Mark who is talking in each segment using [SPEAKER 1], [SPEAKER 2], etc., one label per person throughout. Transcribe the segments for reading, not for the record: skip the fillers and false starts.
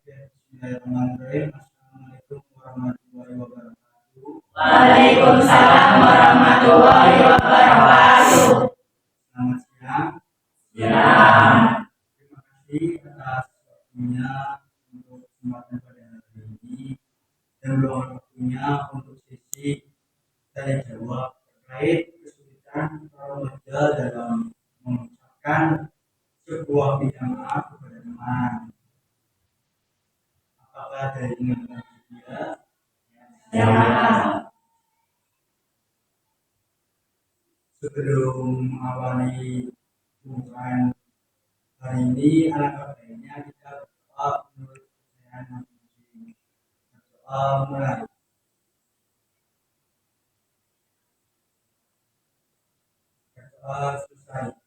[SPEAKER 1] Bismillahirrahmanirrahim. Assalamualaikum warahmatullahi wabarakatuh.
[SPEAKER 2] Waalaikumsalam warahmatullahi wabarakatuh.
[SPEAKER 1] Selamat siang.
[SPEAKER 2] Siang.
[SPEAKER 1] Terima kasih atas waktunya untuk kesempatan pada hari ini dan meluangkan waktunya untuk sesi tanya jawab terkait kesulitan para remaja dalam mengucapkan sebuah minta maaf kepada teman. Apakah dari teman-teman dia?
[SPEAKER 2] Ya.
[SPEAKER 1] Sebelum mengawali pembukaan hari ini, alangkah baiknya kita berdoa menurut kepercayaan masing-masing. Berdoa mulai. Berdoa selesai.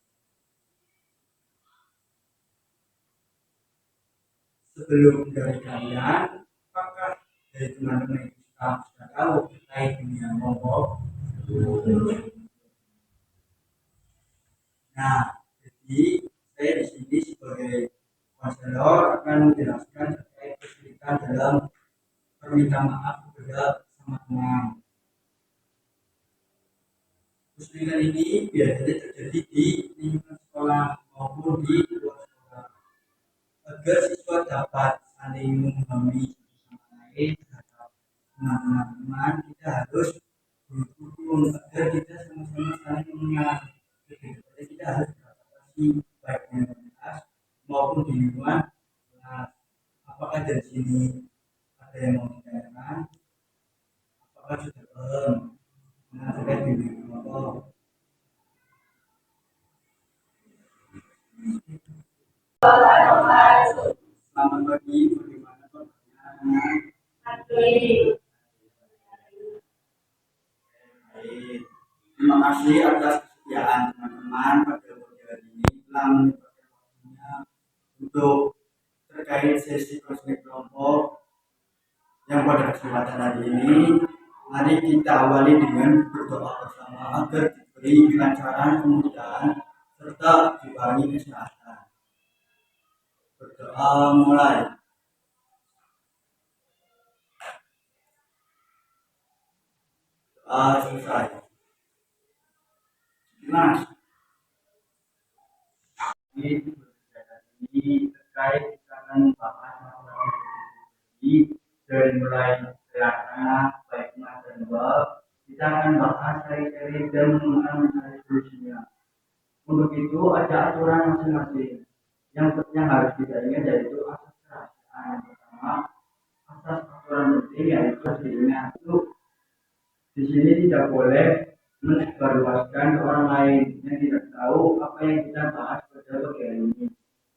[SPEAKER 1] Sebelum dari kalian, apakah dari teman-teman kita sudah tahu terkait dunia kelompok? Nah, jadi saya di sini sebagai konselor akan menjelaskan terkait kesulitan dalam permintaan maaf kepada sama teman. Kesulitan ini biasanya terjadi di lingkungan sekolah maupun di luar sekolah. Agar siswa dapat saling memahami satu sama lain terhadap teman-teman, kita harus berhukum agar kita sama-sama saling mengenal. Kita harus beradaptasi baik di kelas maupun di lingkungan kelas. Apakah dari sini ada yang mau ditanyakan? Apakah sudah paham terkait dunia kelompok? Selamat pagi, bagaimana kabarnya?
[SPEAKER 2] Baik.
[SPEAKER 1] Baik. Terima kasih atas kesediaan teman-teman pada pagi hari ini telah menyempatkan waktunya untuk terkait sesi konseling kelompok yang pada kesempatan hari ini. Mari kita awali dengan berdoa bersama agar diberi kelancaran, kemudahan, serta dibarengi kesehatan. Berdoa mulai. Doa selesai. Mas, ini terkait dengan bahas masalah ini dari mulai sederhana baik mas dan mbak, kita akan bahas seri-seri dan mencari solusinya. Untuk itu ada aturan masing-masing. Yang harus kita ingat yaitu asas kerahasiaan. Yang pertama, asas aturan penting yaitu hasilnya itu di sini tidak boleh menyebarluaskan ke orang lain yang tidak tahu apa yang kita bahas pada pagi hari ini.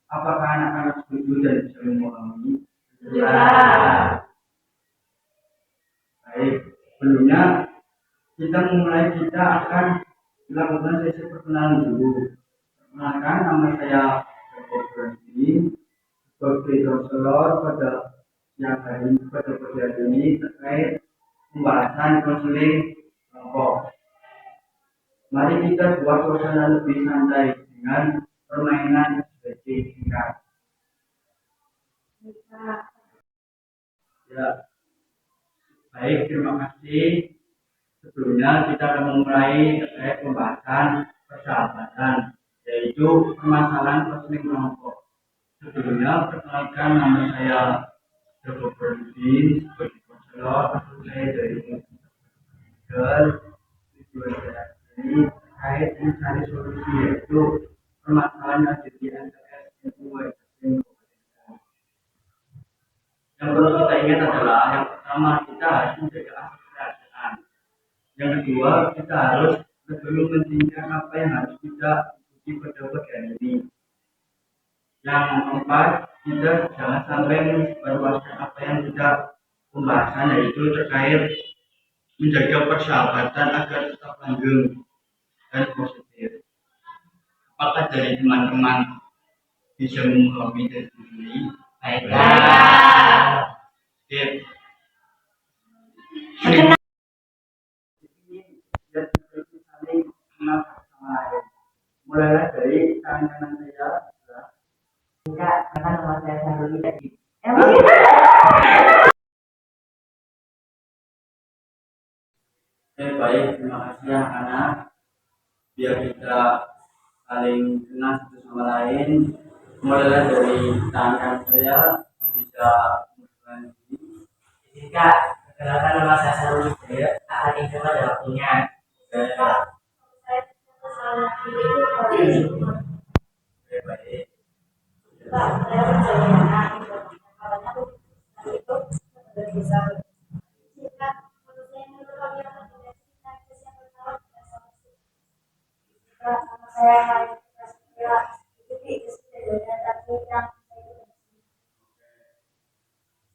[SPEAKER 1] Apakah anak-anak setuju dan bisa memahami?
[SPEAKER 2] Ya.
[SPEAKER 1] Baik, sebelumnya kita akan melakukan sesi perkenalan dulu. Perkenalkan, nama saya Dr. Brandi sebagai konselor pada siang hari ini pada pagi hari ini terkait pembahasan konseling kelompok. Mari kita buat suasana lebih santai dengan permainan seperti singkat. Ya, baik, terima kasih. Sebelumnya kita akan memulai terkait pembahasan persahabatan, yaitu permasalahan konseling kelompok. Sebelumnya perkenalkan, nama saya Dr. Brandi sebagai konselor. Saya dari tujuan saya ini terkait mencari solusi yaitu permasalahan yang jadi NTS yang perlu kita ingat adalah yang pertama kita harus menjaga asas kerahasiaan. Yang kedua kita harus sebelum mentinggikan apa yang harus kita ikuti pada bagian ini. Yang keempat kita jangan sampai menyebarluaskan apa yang kita pembahasan yaitu terkait menjaga persahabatan agar tetap langgeng dan positif. Apakah dari teman-teman bisa memahami dari ini?
[SPEAKER 2] Baiklah.
[SPEAKER 1] Sip. Saling kenal sama lain. Mulailah dari tangan saya.
[SPEAKER 2] Enggak, karena nama saya Saruli tadi.
[SPEAKER 1] kasih anak-anak, biar kita saling kenal satu sama lain. Mulai dari tangan saya bisa mulai ini.
[SPEAKER 2] Jika perkenalkan nama saya Sarul Wijaya, akan dicoba pada waktunya.
[SPEAKER 1] Baik.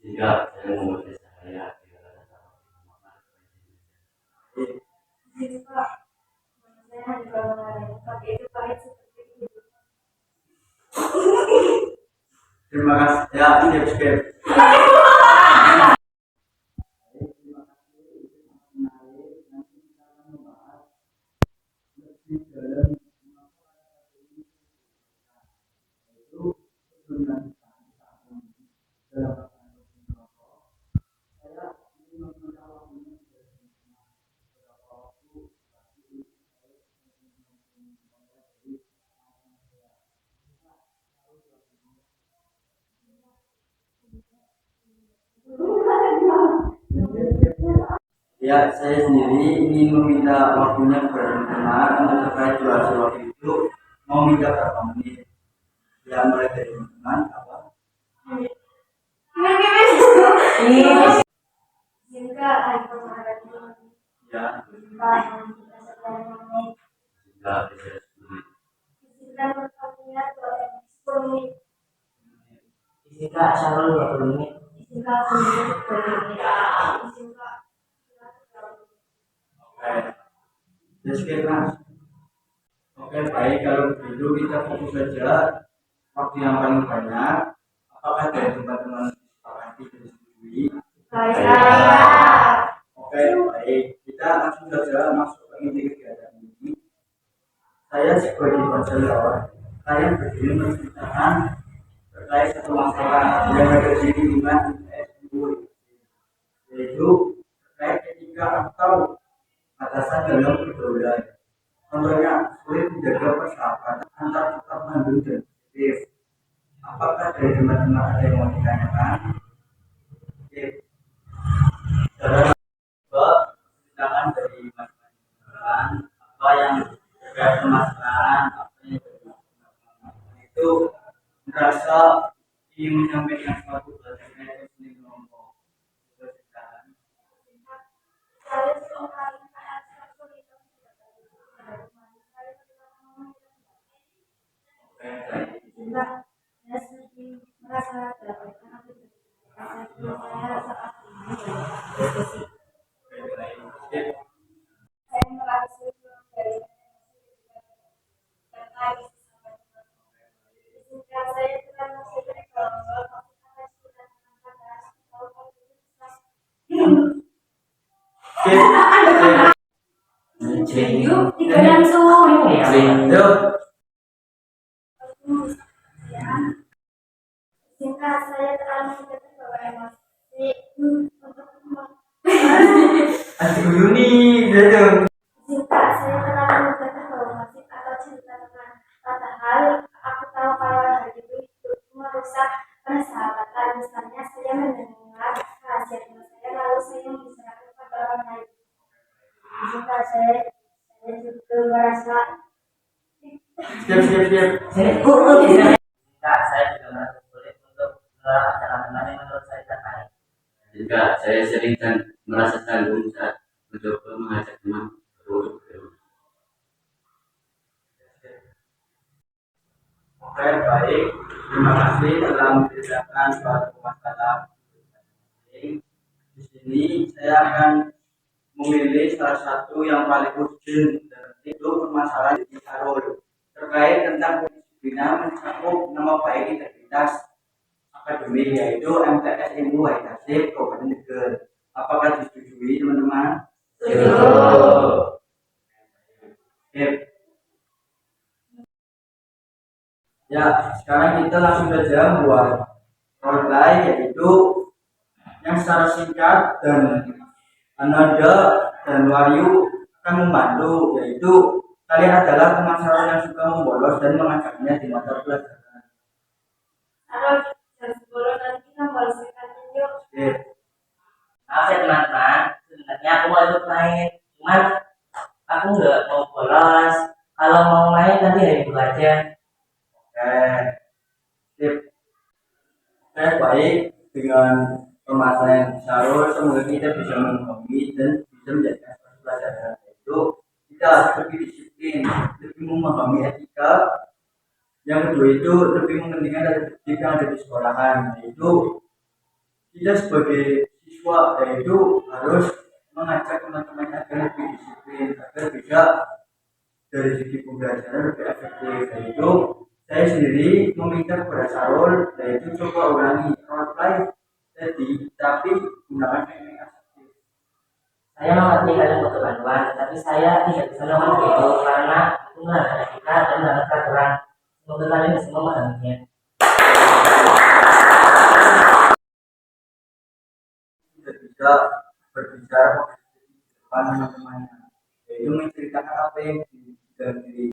[SPEAKER 3] Jika saya memulai saya
[SPEAKER 1] Terima kasih. Ya, skip. Ya, saya sendiri ingin meminta waktunya kepada teman-teman untuk terkait durasi waktu itu mau minta berapa menit. Ya, mulai dari teman apa? Ya,
[SPEAKER 3] jika bisa
[SPEAKER 2] Jika Sarul 20 menit.
[SPEAKER 1] oke. Ya, skip mas. Oke, baik, kalau begitu kita fokus saja waktu yang paling banyak. Apakah dari teman-teman disepakati dan disetujui? Oke, baik. Kita langsung saja masuk ke inti kegiatan ini. Saya sebagai konselor, saya berdiri menceritakan terkait satu masalah yang ada di lingkungan IPS, yaitu terkait etika atau batasan dalam pergaulan. Contohnya, sulit menjaga persahabatan antar tetap mandiri dan positif. Apakah dari teman-teman ada yang mau ditanyakan? Oke. Saudara, silakan dari masing-masing apa yang terkait permasalahan, apa yang itu merasa ingin menyampaikan suatu hal terkait dengan kelompok.
[SPEAKER 2] Tiga langsung.
[SPEAKER 4] Singkat saya terlalu mengerti bahwa emosi untuk
[SPEAKER 1] Adik Yuni, gitu.
[SPEAKER 4] singkat saya terlalu mengerti bahwa emosi atau cerita tentang padahal aku tahu kalau hal itu merusak persahabatan. Misalnya saya mendengar rahasia teman saya lalu saya membicarakan pada orang lain. Singkat saya juga merasa
[SPEAKER 1] Skip.
[SPEAKER 2] Jika saya juga merasa sulit untuk acara teman yang menurut saya terbaik.
[SPEAKER 3] jika saya sering merasa canggung saat mencoba mengajak teman berurut.
[SPEAKER 1] Oke, baik. Terima kasih telah menceritakan suatu masalah. Di sini saya akan memilih salah satu yang paling urgent, dan itu permasalahan di Sarul terkait tentang kedisiplinan mencakup nama baik integritas akademik, yaitu MTS Ilmu Wahid Kabupaten Tegal. Apakah disetujui teman-teman? Oke. Ya, sekarang kita langsung saja buat role play, yaitu yang secara singkat dan Ananda dan Wahyu akan membantu, yaitu kalian adalah teman Sarul yang suka membolos dan mengajaknya di mata pelajaran.
[SPEAKER 4] Sarul, jam 10 nanti kita membersihkan yuk.
[SPEAKER 1] Oke.
[SPEAKER 2] Maaf ya teman-teman, sebenarnya aku mau ikut main, cuman aku nggak mau bolos. Kalau mau main nanti hari itu aja.
[SPEAKER 1] Oke. Sip. Oke, baik. Dengan permasalahan Sarul, semoga kita bisa memahami dan bisa menjadikan suatu pelajaran, yaitu kita harus lebih disiplin, lebih memahami etika. Yang kedua itu lebih mementingkan dari etika yang ada di sekolahan, yaitu kita sebagai siswa yaitu harus mengajak teman-teman agar lebih disiplin, agar bisa dari segi pembelajaran lebih efektif. Yaitu saya sendiri meminta kepada Sarul, yaitu coba ulangi role play jadi tapi gunakan teknik asesif.
[SPEAKER 2] Saya mengerti kalian butuh bantuan, tapi saya tidak bisa melakukan itu karena itu melanggar etika dan melanggar peraturan. Semoga kalian bisa memahaminya.
[SPEAKER 1] Tidak bisa berbicara di depan teman-temannya, yaitu menceritakan apa yang di dalam diri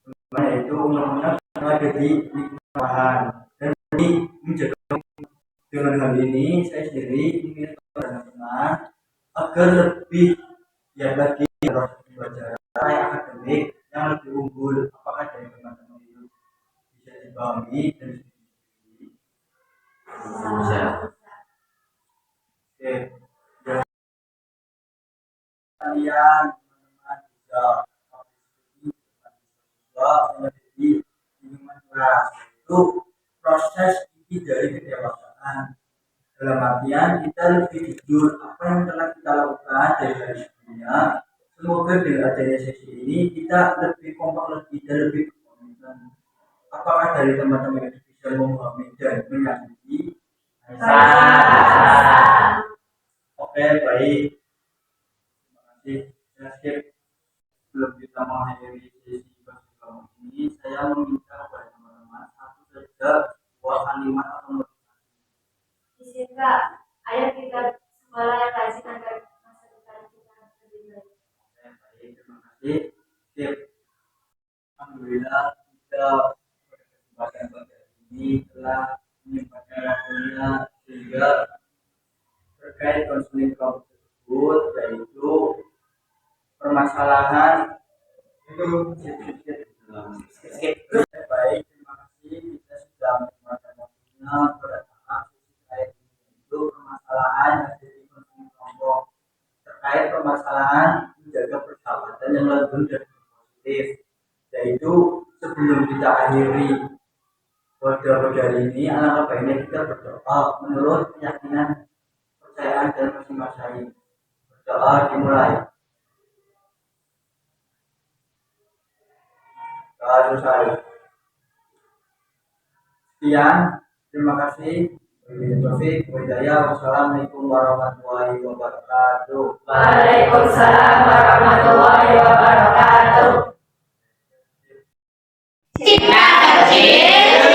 [SPEAKER 1] teman, yaitu undang-undang yang ada di lingkungan dan ini menjaga. Dengan hal ini saya sendiri ingin teman-teman agar lebih ya lagi proses pembelajaran akademik yang lebih unggul. Apakah dari teman-teman itu bisa dipahami dan disetujui?
[SPEAKER 3] Bisa.
[SPEAKER 1] Oke, ya. Kalian teman-teman bisa juga menjadi lingkungan kelas, itu proses ini dari kedewasaan. Dalam artian kita lebih jujur apa yang telah kita lakukan dari hari sebelumnya. Semoga dengan adanya sesi ini kita lebih kompak lagi dan lebih komitmen. Apakah dari teman-teman itu bisa memahami dan menyakiti? Oke, baik. Terima kasih. Ya, skip. Sebelum kita mengakhiri sesi kamu ini, saya meminta kepada teman-teman satu saja buah kalimat atau motivasi.
[SPEAKER 4] Izinkan, ayo kita sekolah yang rajin agar masa depan kita lebih baik.
[SPEAKER 1] Oke, baik. Terima kasih. Skip. Alhamdulillah kita pada kesempatan pada ini telah menyempatkan waktunya sehingga terkait konseling kelompok tersebut, yaitu permasalahan itu skip. Baik, terima kasih kita sudah menyempatkan waktunya pada tahap sesi terkait itu permasalahan yang ada di konseling kelompok terkait permasalahan menjaga persahabatan yang langgeng dan positif. Yaitu sebelum kita akhiri pada hari ini, alangkah baiknya kita berdoa menurut keyakinan kepercayaan dan masing-masing. Berdoa dimulai. Selesai. Sekian, terima kasih. Wassalamualaikum warahmatullahi wabarakatuh.
[SPEAKER 5] Waalaikumsalam warahmatullahi wabarakatuh. Cinta kecil.